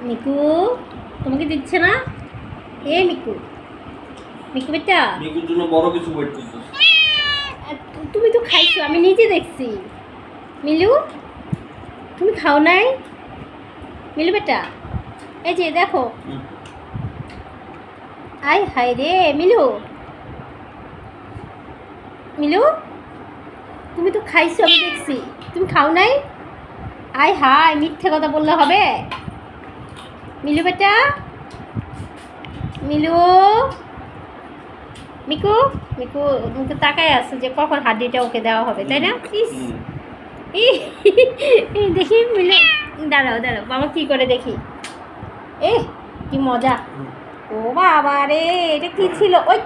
Miku তোমাকে দিচ্ছে না? এ মিকু, মিকু বেটা, মিকুর জন্য বড় কিছু ওয়েট করতেছ। তুমি তো খাইছো, আমি নিজে দেখছি। মিলু, তুমি খাও নাই? মিলু বেটা, এই যে দেখো। আয় হায় রে মিলু, মিলু তুমি তো খাইছো, আমি দেখছি। তুমি খাও নাই? আয় হায়, মিথ্যে কথা বললে হবে? মিলু বেটা, মিলু, মিকু, মিকু মুখে তাকায় আছে যে কখন হাড্ডিটা ওকে দেওয়া হবে, তাই না? ইস, দেখি মিলু, দাঁড়াও দাঁড়াও, বাবা কি করে দেখি। এ কি মজা! ও বাবা রে, এটা কি ছিল? ওই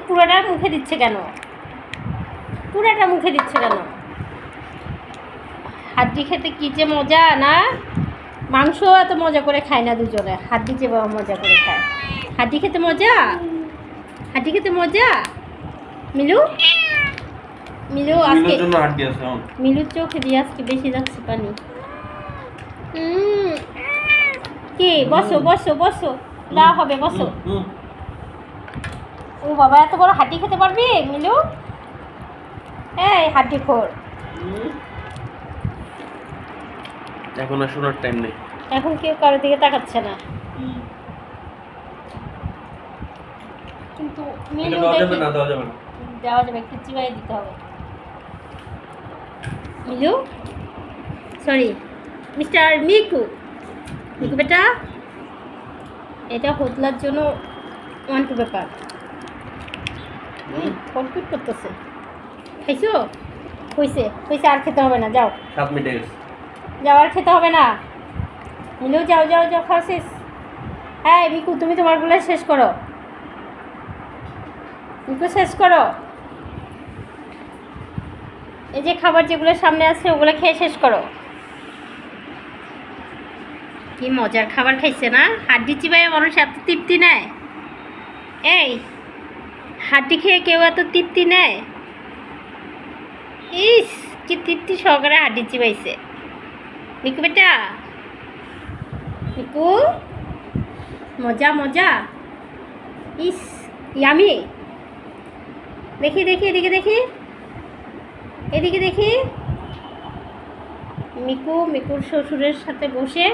পুরোটা মুখে দিচ্ছে কেন? পুরোটা মুখে দিচ্ছে কেন? হাড্ডি খেতে কি যে মজা না? মাংস এত মজা করে খায় না দুজনে, হাড্ডি যে বাবা মজা করে খায়। হাড্ডি খেতে মজা, হাড্ডি খেতে মজা। মিলু, মিলু আজকে মিলুর জন্য হাড্ডি আছে। মিলুর চোখে দিয়ে আজকে বেশি যাচ্ছে পানি। কি বসো বসো বসো, দেওয়া হবে, বসো। ও বাবা, এত বড় হাড্ডি খেতে পারবি মিলু? এই হাড্ডি খোর। এখন আর শোনার টাইম নেই। এখন কেউ কারোর দিকে তাকাচ্ছে না, কিন্তু মিলু দেওয়া যাবে দেখি না, দেওয়া যাবে না। দেওয়া যাবে, একটু চিবাই দিতে হবে। Milu, sorry mister Miku, Miku বেটা, এটা হোতলার জন্য 1 2 পেপার কমপ্লিট করতেছে। খাইছো? হয়েছে হয়েছে, আর খেতে হবে না, যাও 7 মিনিট গেছে। যাও, আর খেতে হবে না। মিলু যাও যাও যাও, খাওয়া শেষ। হ্যাঁ মিকু, তুমি তোমারগুলো শেষ করো। মিকু শেষ করো, এই যে খাবার যেগুলো সামনে আছে ওগুলো খেয়ে শেষ করো। কি মজার খাবার খাইছে না? হাড্ডি চিবাই মানুষ এত তৃপ্তি নেয়? এই হাড্ডি খেয়ে কেউ এত তৃপ্তি নেয়? ইস, কি তৃপ্তি সহকারে হাড্ডি চিবাইছে। মিকু বেটা, মিকু, মজা মজা। ইস ইয়ামি। দেখি দেখি, এদিকে দেখি, এদিকে দেখি। মিকু মিকুর শ্বশুরের সাথে বসে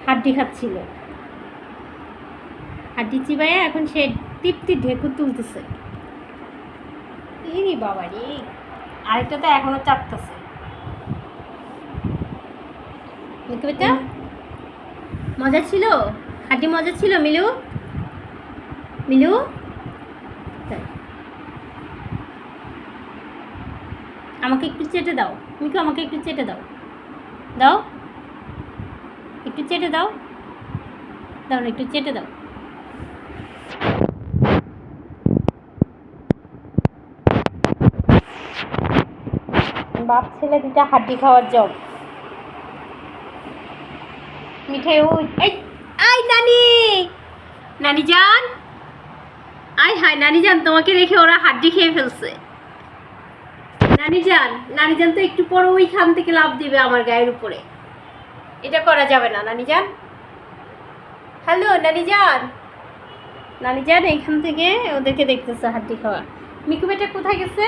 হাড্ডি খাচ্ছিল, হাড্ডি চিবাইয়া এখন সে তৃপ্তি ঢেকুর তুলতেছে। ইরি বাবা রে, আরেকটা তো এখনো চাপতেছে। মিকু বেটা, মজা ছিল? হাড্ডি মজা ছিল মিলু? মিলু, আমাকে একটু চেটে দাও মিকু, আমাকে একটু চেটে দাও, দাও একটু চেটে দাও, দাও না, একটু চেটে দাও। বাপ ছেলে দুটা হাড্ডি খাওয়ার জব। মিঠাই ওই, এই আই নানি, নানি জান, আয় হায় নানি জান, তোমাকে রেখে ওরা হাড্ডি খেয়ে ফেলছে। নানি জান, নানি জান তো একটু পর ওইখান থেকে লাফ দিবে আমার গায়ের উপরে। এটা করা যাবে না নানি জান। হ্যালো নানি জান, নানি জান এইখান থেকে ওদেরকে দেখতেছে হাড্ডি খাওয়া। মিকু বেটা কোথায় গেছে?